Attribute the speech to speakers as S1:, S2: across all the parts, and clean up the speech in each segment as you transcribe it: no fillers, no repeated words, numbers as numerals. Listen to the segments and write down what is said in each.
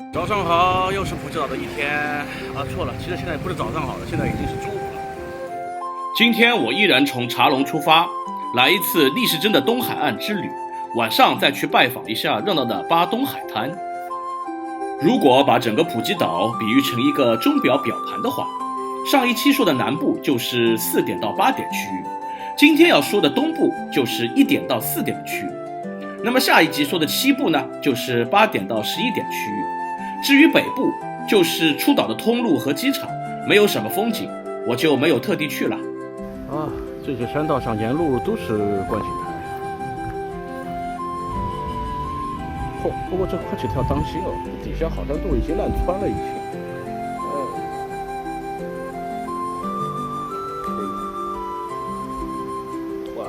S1: 早上好，又是普吉岛的一天啊！错了，其实现在不是早上好了，现在已经是中午了。今天我依然从茶龙出发，来一次李时珍的东海岸之旅，晚上再去拜访一下热闹的巴东海滩。如果把整个普吉岛比喻成一个钟表表盘的话，上一期说的南部就是4点到8点区域，今天要说的东部就是1点到4点的区域。那么下一集说的西部呢，就是8点到11点区域。至于北部，就是出岛的通路和机场，没有什么风景，我就没有特地去了。啊，这些山道上沿路都是观景台。不过这快起条当心哦，底下好像都已经烂穿了已经。哇，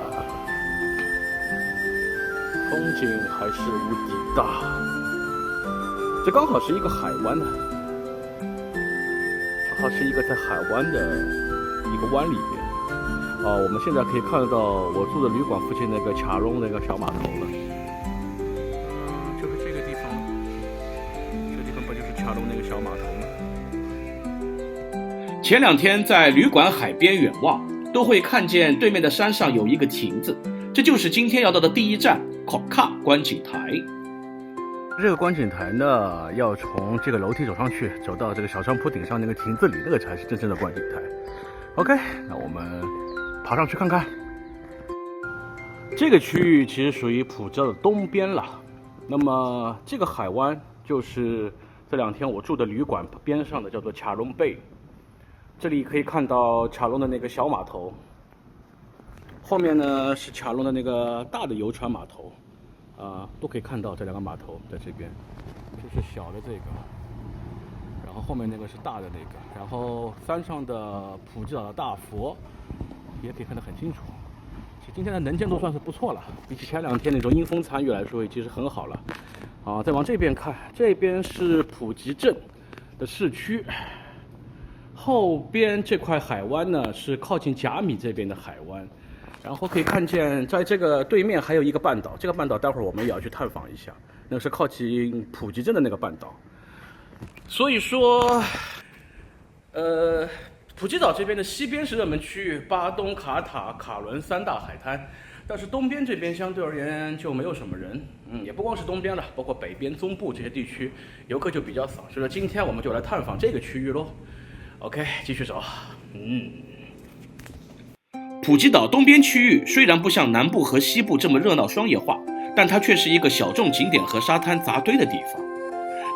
S1: 风景还是无敌大。这刚好是一个海湾呢，它是一个在海湾的一个湾里面。我们现在可以看得到我住的旅馆附近那个卡隆那个小码头了。就是这个地方，这地方不就是卡隆那个小码头吗？前2天在旅馆海边远望，都会看见对面的山上有一个亭子，这就是今天要到的第一站考卡观景台。这个观景台呢，要从这个楼梯走上去，走到这个小山坡顶上那个亭子里，那个才是真正的观景台。OK， 那我们爬上去看看。这个区域其实属于普吉岛的东边了。那么这个海湾就是这2天我住的旅馆边上的，叫做卡隆贝。这里可以看到卡隆的那个小码头，后面呢是卡隆的那个大的游船码头。都可以看到这2个码头在这边，这是小的这个，然后后面那个是大的那个，然后山上的普吉岛的大佛也可以看得很清楚。其实今天的能见度算是不错了，比起前2天那种阴风残雨来说，已经是很好了。再往这边看，这边是普吉镇的市区，后边这块海湾呢是靠近甲米这边的海湾。然后可以看见，在这个对面还有一个半岛，这个半岛待会儿我们也要去探访一下，那是靠近普吉镇的那个半岛。所以说，普吉岛这边的西边是热门区域，巴东、卡塔、卡伦3大海滩，但是东边这边相对而言就没有什么人，也不光是东边了，包括北边、中部这些地区游客就比较少，所以说今天我们就来探访这个区域咯。OK， 继续走。普吉岛东边区域虽然不像南部和西部这么热闹商业化，但它却是一个小众景点和沙滩杂堆的地方。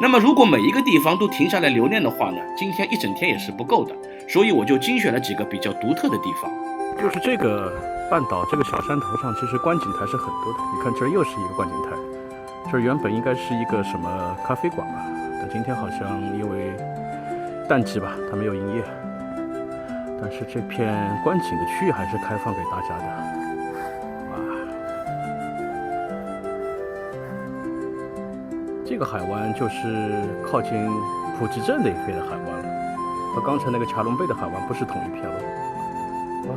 S1: 那么如果每一个地方都停下来留念的话呢，今天一整天也是不够的，所以我就精选了几个比较独特的地方。就是这个半岛这个小山头上，其实观景台是很多的。你看这又是一个观景台，这原本应该是一个什么咖啡馆吧，但今天好像因为淡季吧，它没有营业。但是这片观景的区域还是开放给大家的。哇，这个海湾就是靠近普吉镇那一片的海湾了，和刚才那个卡隆贝的海湾不是同一片了。哇，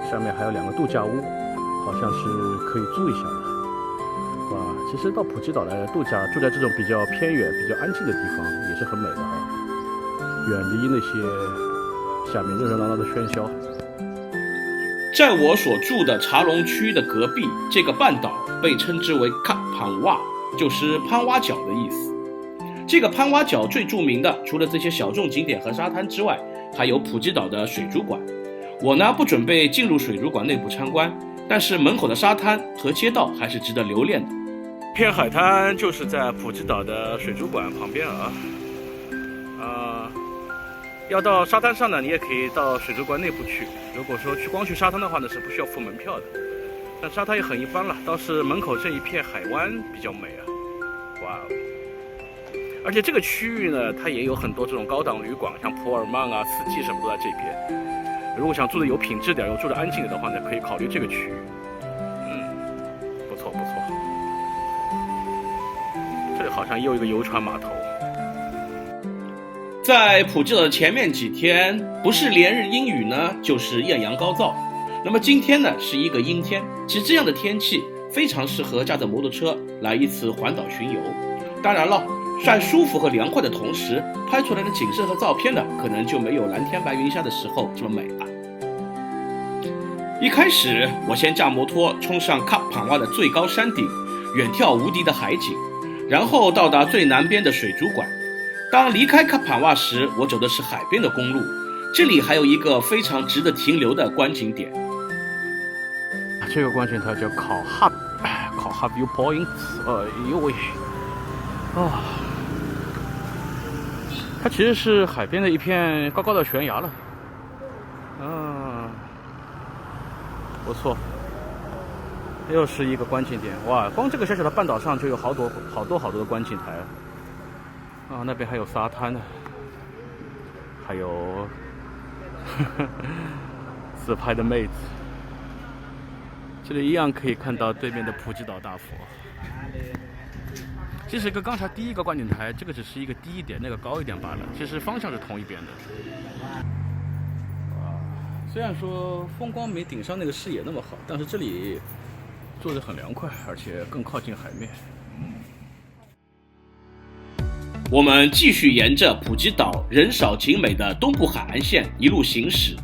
S1: 上面还有2个度假屋，好像是可以住一下的。哇，其实到普吉岛来度假，住在这种比较偏远、比较安静的地方也是很美的哈。远离那些下面热热闹闹的喧嚣。在我所住的茶龙区的隔壁，这个半岛被称之为卡潘瓦，就是潘蛙角的意思。这个潘蛙角最著名的，除了这些小众景点和沙滩之外，还有普吉岛的水族馆。我呢不准备进入水族馆内部参观，但是门口的沙滩和街道还是值得留恋的。片海滩就是在普吉岛的水族馆旁边啊。要到沙滩上呢，你也可以到水族馆内部去。如果说光去沙滩的话呢，是不需要付门票的。但沙滩也很一般了，倒是门口这一片海湾比较美啊！哇哦！而且这个区域呢，它也有很多这种高档旅馆，像普尔曼啊、四季什么都在这边。如果想住的有品质点，又住的安静点的话呢，可以考虑这个区域。不错不错。这里好像又一个游船码头。在普吉岛的前面几天，不是连日阴雨呢，就是艳阳高照。那么今天呢，是一个阴天。其实这样的天气非常适合驾着摩托车来一次环岛巡游。当然了，在舒服和凉快的同时，拍出来的景色和照片呢，可能就没有蓝天白云下的时候这么美了。一开始，我先驾摩托冲上卡潘瓦的最高山顶，远眺无敌的海景，然后到达最南边的水族馆。当离开卡潘瓦时，我走的是海边的公路，这里还有一个非常值得停留的观景点。这个观景台叫考哈 viewpoint， 哎呦喂，它其实是海边的一片高高的悬崖了，不错，又是一个观景点。哇，光这个小小的半岛上就有好多的观景台啊！那边还有沙滩呢，还有自拍的妹子。这里一样可以看到对面的普吉岛大佛。其实跟刚才第一个观景台，这个只是一个低一点，那个高一点罢了。其实方向是同一边的。虽然说风光没顶上那个视野那么好，但是这里坐着很凉快，而且更靠近海面。我们继续沿着普吉岛人少景美的东部海岸线一路行驶，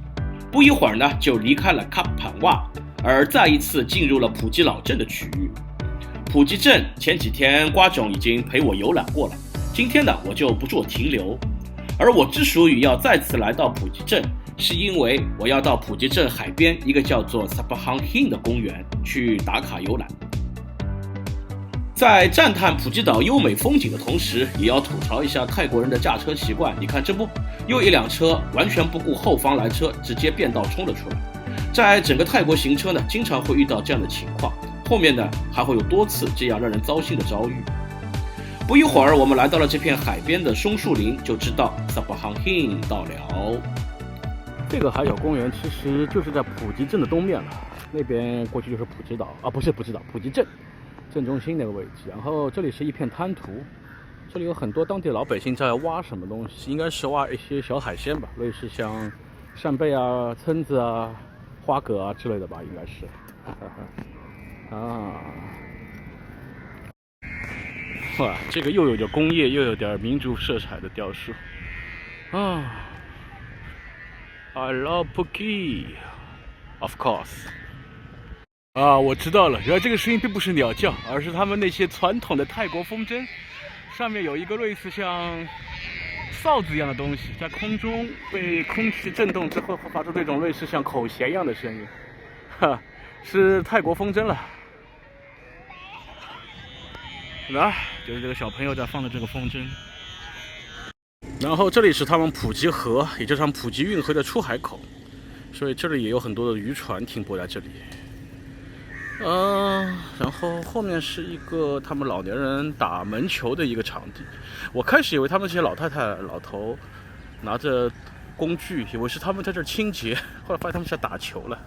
S1: 不一会儿呢就离开了卡潘瓦，而再一次进入了普吉老镇的区域。普吉镇前几天瓜总已经陪我游览过了，今天呢我就不做停留。而我之所以要再次来到普吉镇，是因为我要到普吉镇海边一个叫做 Sabahang Hill 的公园去打卡游览。在赞叹普吉岛优美风景的同时，也要吐槽一下泰国人的驾车习惯。你看这不，又一辆车完全不顾后方来车，直接变道冲了出来。在整个泰国行车呢，经常会遇到这样的情况，后面呢还会有多次这样让人糟心的遭遇。不一会儿，我们来到了这片海边的松树林，就知道 Sabahang Hill 到了。这个海角公园其实就是在普吉镇的东面了，那边过去就是普吉岛啊，不是普吉岛，普吉镇镇中心那个位置。然后这里是一片滩涂，这里有很多当地老百姓在挖什么东西，应该是挖一些小海鲜吧，类似像扇贝啊、蛏子啊、花蛤啊之类的吧，应该是。哇，这个又有点工业，又有点民族色彩的雕塑啊。I love Phuket, of course. 我知道了，原来这个声音并不是鸟叫，而是他们那些传统的泰国风筝，上面有一个类似像哨子一样的东西，在空中被空气震动之后，会发出这种类似像口弦一样的声音，是泰国风筝了。就是这个小朋友在放的这个风筝。然后这里是他们普吉河，也就是他们普吉运河的出海口，所以这里也有很多的渔船停泊在这里。然后后面是一个他们老年人打门球的一个场地。我开始以为他们这些老太太、老头拿着工具，以为是他们在这儿清洁，后来发现他们是在打球了。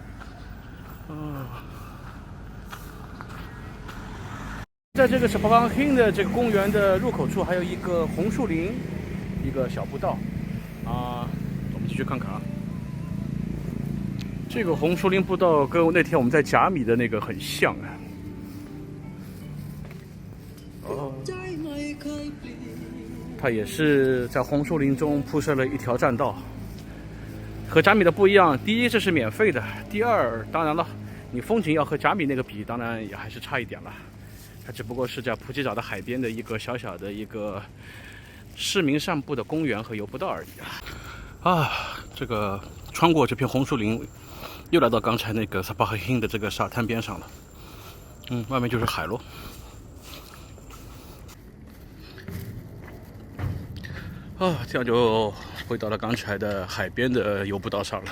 S1: 在这个Sabahang Hill的这个公园的入口处，还有一个红树林，一个小步道我们继续看看啊。这个红树林步道跟那天我们在甲米的那个很像啊。它也是在红树林中铺设了一条栈道，和甲米的不一样。第一，这是免费的；第二，当然了，你风景要和甲米那个比，当然也还是差一点了。它只不过是在普吉岛的海边的一个小小的一个市民散步的公园和游步道而已这个穿过这片红树林，又来到刚才那个Sabahang Hill的这个沙滩边上了。外面就是海咯。这样就回到了刚才的海边的游步道上了。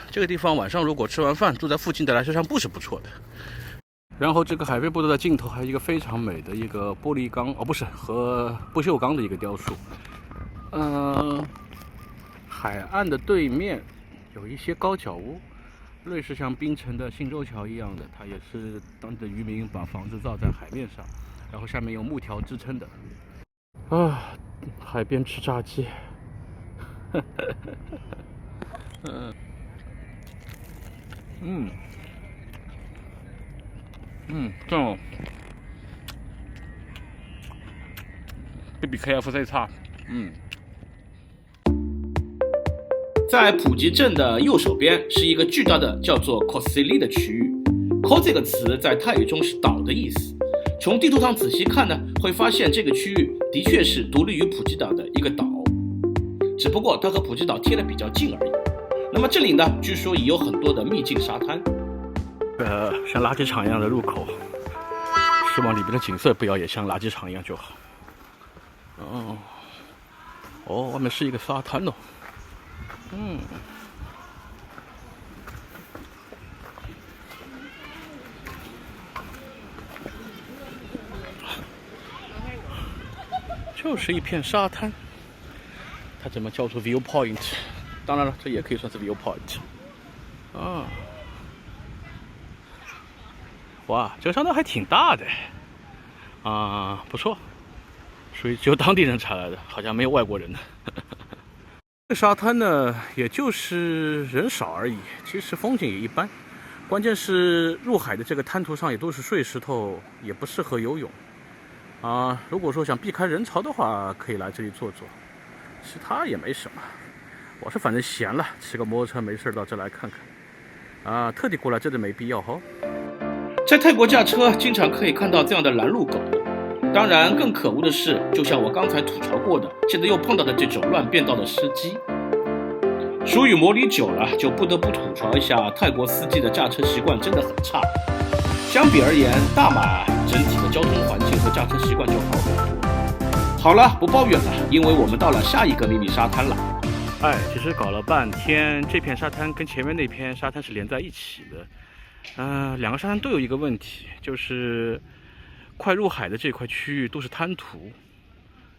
S1: 这个地方晚上如果吃完饭住在附近的来车上不是不错的。然后这个海边步道的尽头还有一个非常美的一个玻璃缸，不是，和不锈钢的一个雕塑。海岸的对面有一些高脚屋，类似像槟城的信州桥一样的，它也是当地的渔民把房子造在海面上，然后下面用木条支撑的。海边吃炸鸡。
S2: 这种比 KFC 差。
S1: 在普吉镇的右手边是一个巨大的叫做 Kosili 的区域。Ko 这个词在泰语中是岛的意思。从地图上仔细看呢，会发现这个区域的确是独立于普吉岛的一个岛，只不过它和普吉岛贴得比较近而已。那么这里呢，据说也有很多的秘境沙滩。像垃圾场一样的入口，希望里面的景色不要也像垃圾场一样就好。外面是一个沙滩哦。就是一片沙滩，它怎么叫做 viewpoint？ 当然了，这也可以算是 viewpoint。哇，这个沙滩还挺大的，不错，属于只有当地人才来的，好像没有外国人呢。这沙滩呢，也就是人少而已，其实风景也一般。关键是入海的这个滩涂上也都是碎石头，也不适合游泳。如果说想避开人潮的话，可以来这里坐坐，其他也没什么。我是反正闲了，骑个摩托车没事到这来看看。特地过来真的没必要哈。在泰国驾车经常可以看到这样的拦路狗。当然，更可恶的是，就像我刚才吐槽过的，现在又碰到的这种乱变道的司机。俗语模拟久了，就不得不吐槽一下泰国司机的驾车习惯真的很差。相比而言，大马整体的交通环境和驾车习惯就好很多。好了，不抱怨了，因为我们到了下一个秘密沙滩了。其实搞了半天，这片沙滩跟前面那片沙滩是连在一起的。两个沙滩都有一个问题，就是快入海的这块区域都是滩涂，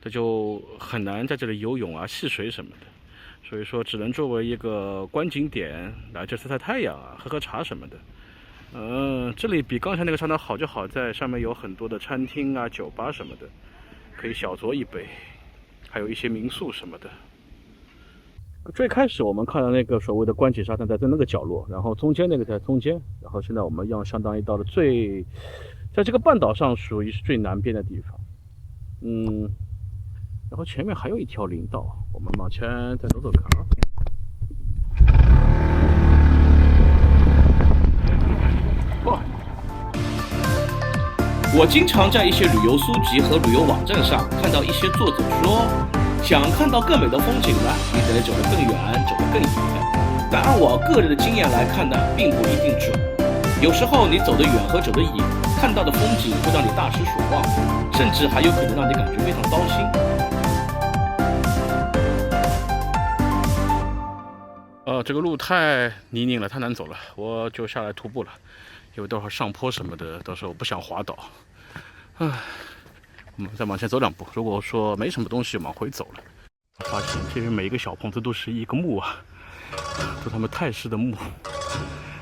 S1: 这就很难在这里游泳戏水什么的，所以说只能作为一个观景点来这晒晒太阳喝喝茶什么的。这里比刚才那个沙滩好就好在上面有很多的餐厅酒吧什么的，可以小酌一杯，还有一些民宿什么的。最开始我们看到那个所谓的观景沙滩在那个角落，然后中间那个在中间，然后现在我们相当于到了在这个半岛上属于是最南边的地方。然后前面还有一条林道，我们往前再走走看。我经常在一些旅游书籍和旅游网站上看到一些作者说，想看到更美的风景呢，你得走得更远，走得更远。但按我个人的经验来看呢，并不一定准。有时候你走得远和走得远，看到的风景会让你大失所望，甚至还有可能让你感觉非常糟心。这个路太泥泞了，太难走了，我就下来徒步了。因为待会儿上坡什么的，到时候我不想滑倒。我们再往前走2步。如果说没什么东西，往回走了。发现这边每一个小棚子都是一个墓都他们泰式的墓，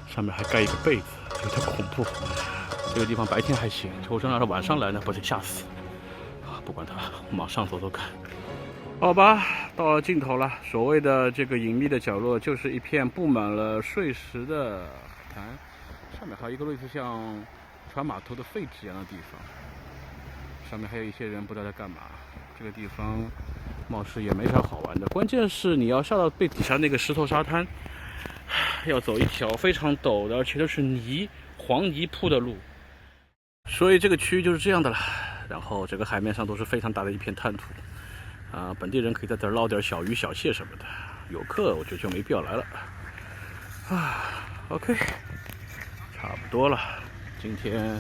S1: 上面还盖一个被子，有点恐怖。这个地方白天还行，如果让它晚上来呢，不得吓死。不管它，我们往上走走看。好吧，到了尽头了。所谓的这个隐秘的角落，就是一片布满了碎石的海滩。上面还有一个类似像船码头的废纸一样的地方，上面还有一些人不知道在干嘛。这个地方貌似也没啥好玩的，关键是你要下到最底下那个石头沙滩，要走一条非常陡的，而且都是黄泥铺的路，所以这个区域就是这样的了。然后整个海面上都是非常大的一片滩涂，本地人可以在这儿捞点小鱼小蟹什么的，游客我觉得就没必要来了。OK。差不多了，今天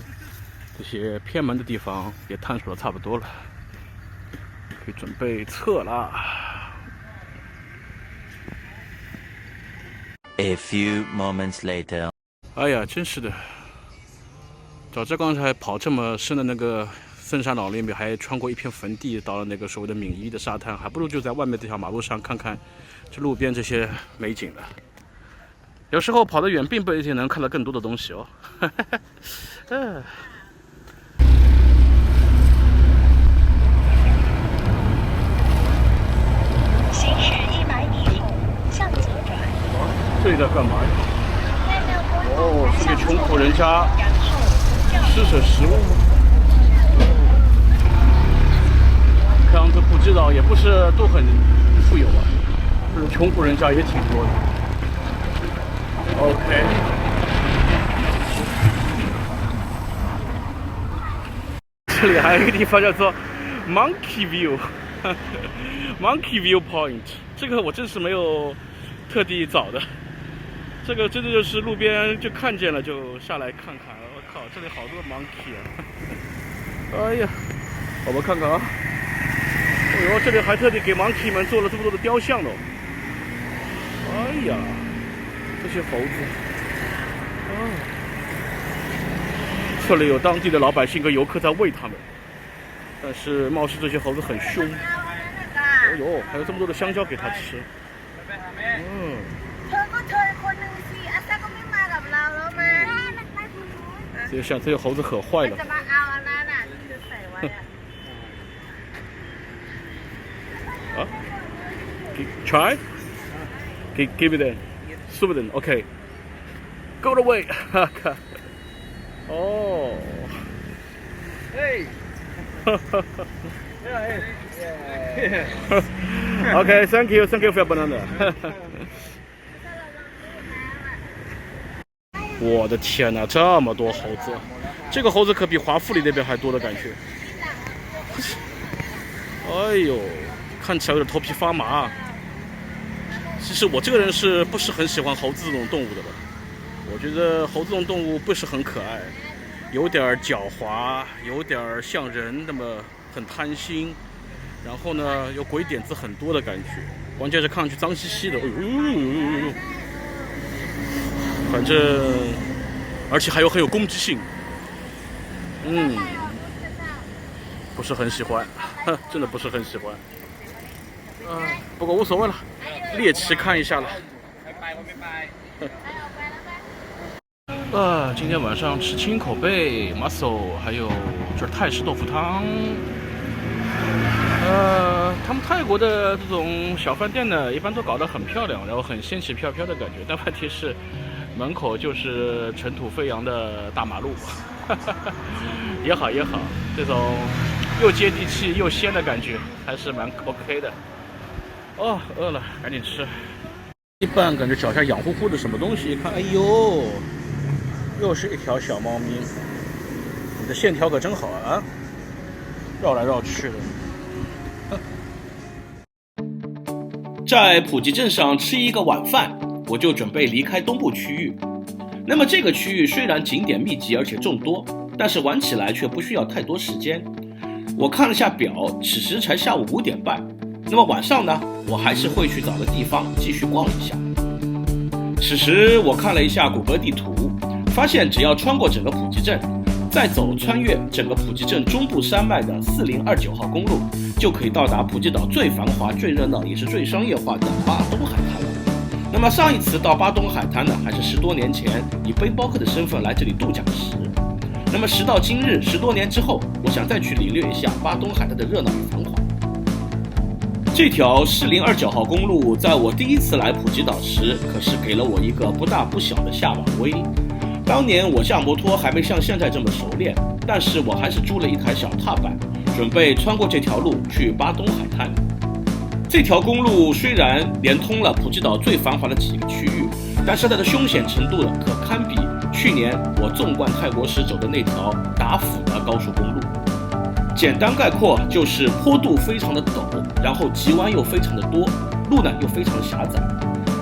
S1: 这些偏门的地方也探索的差不多了，可以准备撤了。
S3: A few moments later.
S1: 哎呀，真是的，早知刚才跑这么深的那个深山老林里，还穿过一片坟地，到了那个所谓的闽夷的沙滩，还不如就在外面这条马路上看看这路边这些美景了。有时候跑得远，并不一定能看到更多的东西哦。
S4: 行驶100米后向左转。
S1: 这里在干嘛呀？这些穷苦人家施舍食物吗？看样子普吉岛也不是都很富有啊，就是穷苦人家也挺多的。OK， 这里还有一个地方叫做 Monkey View，Monkey View Point， 这个我真是没有特地找的，这个真的就是路边就看见了就下来看看。我靠，这里好多 monkey 啊！哎呀，我们看看啊，哎呦，这里还特地给 monkey 们做了这么多的雕像哦。哎呀，这些猴子，这里有当地的老百姓跟游客在喂它们，但是貌似这些猴子很凶。哎呦，还有这么多的香蕉给它吃。这些猴子可坏了。啊 ？Try? Give it a Sweden. Okay. Go away. 哦。Hey. Okay, thank you for your banana. 我的天哪，这么多猴子！这个猴子可比华富里那边还多的感觉。哎呦，看起来有点头皮发麻。其实我这个人是不是很喜欢猴子这种动物的吧？我觉得猴子这种动物不是很可爱，有点狡猾，有点像人那么很贪心，然后呢又鬼点子很多的感觉，关键是看上去脏兮兮的。反正，而且还很有攻击性，不是很喜欢，真的不是很喜欢。不过无所谓了，猎奇看一下了。今天晚上吃青口贝、mussel， 还有就是泰式豆腐汤。他们泰国的这种小饭店呢，一般都搞得很漂亮，然后很仙气飘飘的感觉，但问题是。门口就是尘土飞扬的大马路，也好，这种又接地气又鲜的感觉还是蛮 OK 的。哦，饿了，赶紧吃。一半感觉脚下痒乎乎的什么东西，一看，哎呦，又是一条小猫咪。你的线条可真好啊，绕来绕去的。在普吉镇上吃一个晚饭。我就准备离开东部区域。那么这个区域虽然景点密集而且众多，但是玩起来却不需要太多时间。我看了下表，此时才下午5点半。那么晚上呢，我还是会去找个地方继续逛一下。此时我看了一下谷歌地图，发现只要穿过整个普吉镇，再走穿越整个普吉镇中部山脉的4029号公路，就可以到达普吉岛最繁华、最热闹也是最商业化的巴东海滩了。那么上一次到巴东海滩呢，还是10多年前以背包客的身份来这里度假时。那么时到今日，10多年之后，我想再去领略一下巴东海滩的热闹与繁华。这条4029号公路，在我第一次来普吉岛时，可是给了我一个不大不小的下马威。当年我驾摩托还没像现在这么熟练，但是我还是租了一台小踏板，准备穿过这条路去巴东海滩。这条公路虽然连通了普吉岛最繁华的几个区域，但是它的凶险程度可堪比去年我纵贯泰国时走的那条达府的高速公路。简单概括就是坡度非常的陡，然后急弯又非常的多，路呢又非常的狭窄。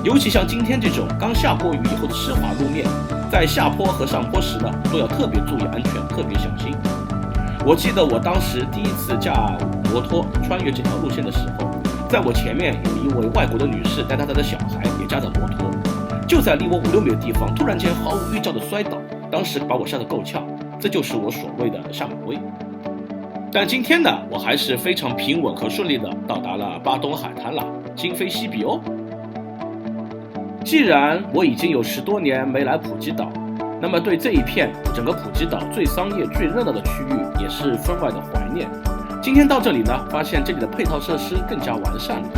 S1: 尤其像今天这种刚下过雨以后的湿滑路面，在下坡和上坡时呢，都要特别注意安全，特别小心。我记得我当时第一次驾摩托穿越这条路线的时候，在我前面有一位外国的女士带她的小孩也驾着摩托，就在离我5、6米的地方，突然间毫无预兆的摔倒，当时把我吓得够呛，这就是我所谓的下马威。但今天呢，我还是非常平稳和顺利的到达了巴东海滩了，今非昔比哦。既然我已经有10多年没来普吉岛，那么对这一片整个普吉岛最商业、最热闹的区域也是分外的怀念。今天到这里呢，发现这里的配套设施更加完善了。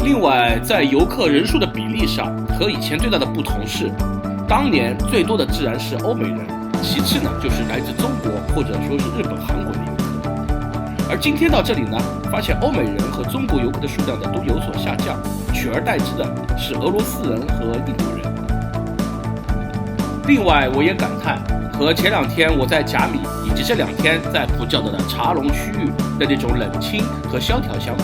S1: 另外，在游客人数的比例上，和以前最大的不同是，当年最多的自然是欧美人，其次呢就是来自中国或者说是日本、韩国的游客。而今天到这里呢，发现欧美人和中国游客的数量呢都有所下降，取而代之的是俄罗斯人和印度人。另外，我也感叹，和前2天我在甲米以及这2天在普吉岛的茶龙区域的那种冷清和萧条相比，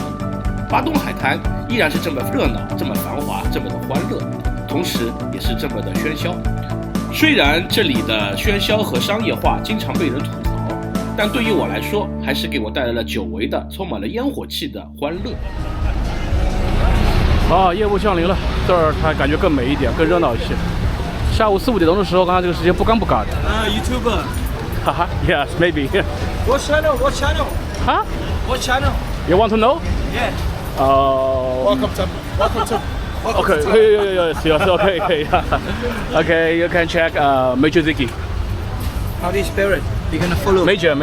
S1: 巴东海滩依然是这么热闹、这么繁华、这么的欢乐，同时也是这么的喧嚣。虽然这里的喧嚣和商业化经常被人吐槽，但对于我来说，还是给我带来了久违的、充满了烟火气的欢乐。
S2: 夜幕降临了，这儿它感觉更美一点，更热闹一些。下午4、5点钟的时候，刚刚这个时间不尴不尬的。
S5: YouTuber.
S2: 哈哈 ，Yes, maybe.
S5: What channel? What channel?
S2: Huh?
S5: What channel?
S2: You want to know?
S5: Yeah.
S2: Welcome to. Okay. Yes. Okay. Okay, you can check Major Ziggy.
S5: How do you spell it? You're gonna follow.
S2: Major.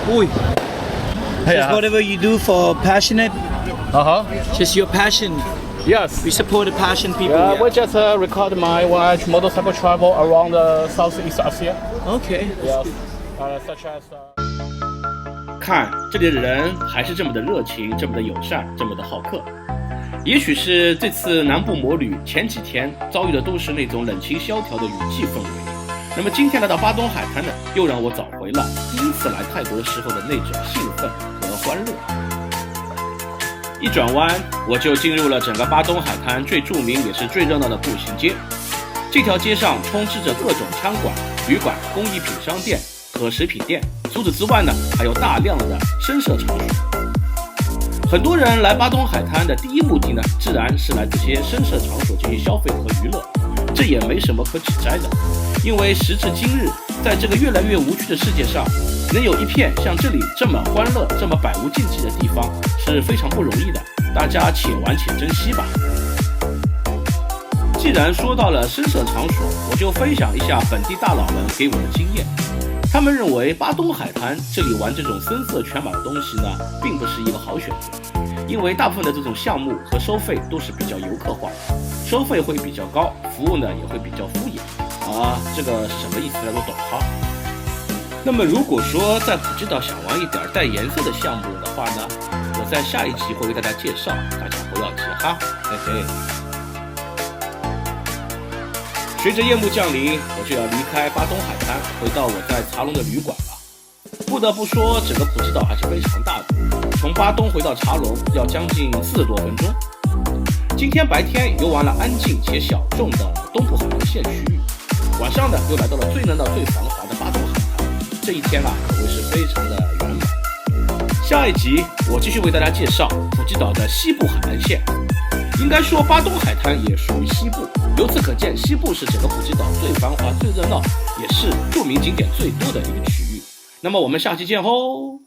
S5: Oi.
S2: Hey,
S5: Just whatever you do for passionate, just your passion.
S2: Yes.
S5: We support the passion people.
S2: Yeah, we just record my watch motorcycle travel around the Southeast Asia.
S5: Okay.
S2: Yes. Such as.
S1: 看这里的人还是这么的热情，这么的友善，这么的好客。也许是这次南部摩旅前几天遭遇的都是那种冷清萧条的雨季氛围，那么今天来到巴东海滩呢，又让我找回了第一次来泰国的时候的那种兴奋和欢乐。一转弯，我就进入了整个巴东海滩最著名也是最热闹的步行街。这条街上充斥着各种餐馆、旅馆、工艺品商店和食品店，除此之外呢，还有大量的深色场所。很多人来巴东海滩的第一目的呢，自然是来这些深色场所进行消费和娱乐，这也没什么可指摘的，因为时至今日，在这个越来越无趣的世界上，能有一片像这里这么欢乐、这么百无禁忌的地方是非常不容易的，大家且玩且珍惜吧。既然说到了深色场所，我就分享一下本地大佬们给我的经验。他们认为巴东海滩这里玩这种深色全码的东西呢，并不是一个好选择，因为大部分的这种项目和收费都是比较游客化，收费会比较高，服务呢也会比较敷衍。这个是什么意思？大家都懂哈。那么如果说在普吉岛想玩一点带颜色的项目的话呢，我在下一集会为大家介绍，大家不要急哈，嘿嘿。随着夜幕降临，我就要离开巴东海滩，回到我在茶龙的旅馆了。不得不说，整个普吉岛还是非常大的，从巴东回到茶龙要将近40多分钟。今天白天游玩了安静且小众的东部海岸线区域，晚上呢又来到了最热闹最繁华的巴东海滩。这一天可谓是非常的圆满。下一集我继续为大家介绍普吉岛的西部海岸线。应该说巴东海滩也属于西部，由此可见，西部是整个普吉岛最繁华、最热闹，也是著名景点最多的一个区域。那么我们下期见吼！